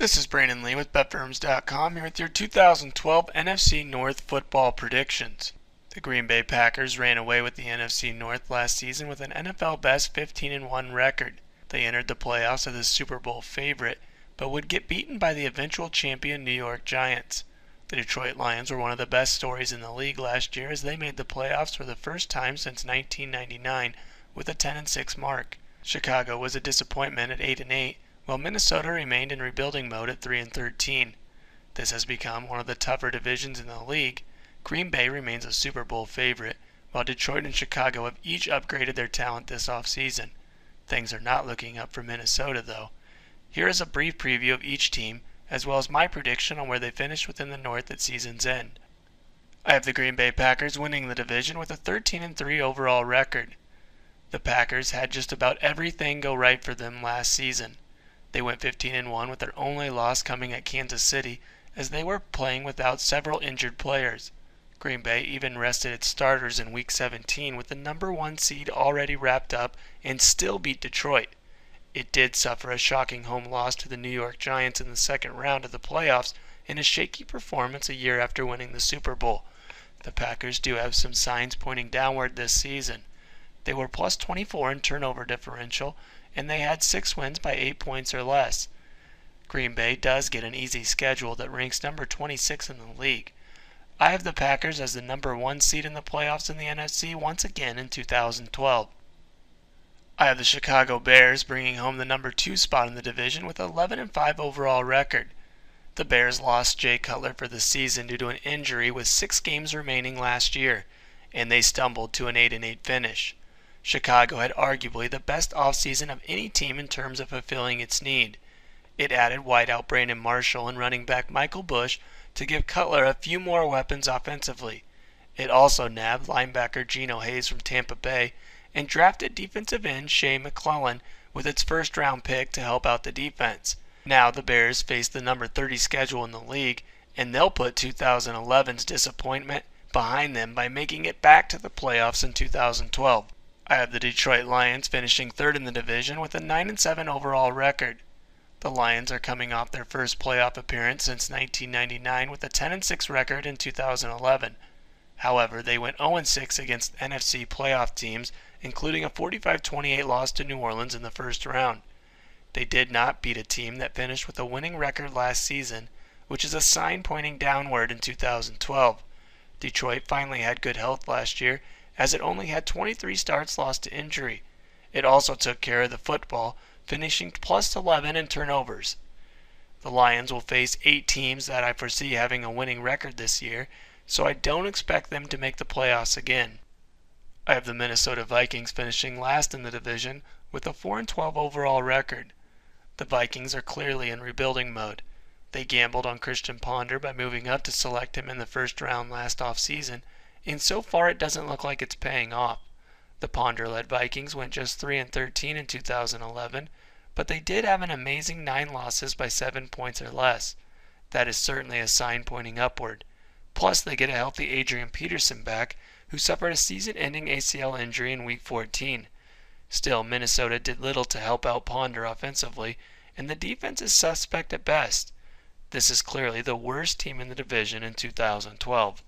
This is Brandon Lee with BetFirms.com here with your 2012 NFC North football predictions. The Green Bay Packers ran away with the NFC North last season with an NFL best 15-1 record. They entered the playoffs as a Super Bowl favorite, but would get beaten by the eventual champion New York Giants. The Detroit Lions were one of the best stories in the league last year as they made the playoffs for the first time since 1999 with a 10-6 mark. Chicago was a disappointment at 8-8. While Minnesota remained in rebuilding mode at 3-13. This has become one of the tougher divisions in the league. Green Bay remains a Super Bowl favorite, while Detroit and Chicago have each upgraded their talent this offseason. Things are not looking up for Minnesota, though. Here is a brief preview of each team, as well as my prediction on where they finish within the North at season's end. I have the Green Bay Packers winning the division with a 13-3 overall record. The Packers had just about everything go right for them last season. They went 15-1 with their only loss coming at Kansas City as they were playing without several injured players. Green Bay even rested its starters in Week 17 with the number 1 seed already wrapped up and still beat Detroit. It did suffer a shocking home loss to the New York Giants in the second round of the playoffs in a shaky performance a year after winning the Super Bowl. The Packers do have some signs pointing downward this season. They were plus 24 in turnover differential, and they had 6 wins by 8 points or less. Green Bay does get an easy schedule that ranks number 26 in the league. I have the Packers as the number 1 seed in the playoffs in the NFC once again in 2012. I have the Chicago Bears bringing home the number 2 spot in the division with an 11-5 overall record. The Bears lost Jay Cutler for the season due to an injury with 6 games remaining last year, and they stumbled to an 8-8 finish. Chicago had arguably the best offseason of any team in terms of fulfilling its need. It added wideout Brandon Marshall and running back Michael Bush to give Cutler a few more weapons offensively. It also nabbed linebacker Geno Hayes from Tampa Bay and drafted defensive end Shea McClellan with its first-round pick to help out the defense. Now the Bears face the number 30 schedule in the league, and they'll put 2011's disappointment behind them by making it back to the playoffs in 2012. I have the Detroit Lions finishing 3rd in the division with a 9-7 overall record. The Lions are coming off their first playoff appearance since 1999 with a 10-6 record in 2011. However, they went 0-6 against NFC playoff teams, including a 45-28 loss to New Orleans in the first round. They did not beat a team that finished with a winning record last season, which is a sign pointing downward in 2012. Detroit finally had good health last year, as it only had 23 starts lost to injury. It also took care of the football, finishing plus 11 in turnovers. The Lions will face 8 teams that I foresee having a winning record this year, so I don't expect them to make the playoffs again. I have the Minnesota Vikings finishing last in the division with a 4-12 overall record. The Vikings are clearly in rebuilding mode. They gambled on Christian Ponder by moving up to select him in the first round last offseason, and so far it doesn't look like it's paying off. The Ponder-led Vikings went just 3-13 in 2011, but they did have an amazing 9 losses by 7 points or less. That is certainly a sign pointing upward. Plus they get a healthy Adrian Peterson back, who suffered a season-ending ACL injury in Week 14. Still, Minnesota did little to help out Ponder offensively, and the defense is suspect at best. This is clearly the worst team in the division in 2012.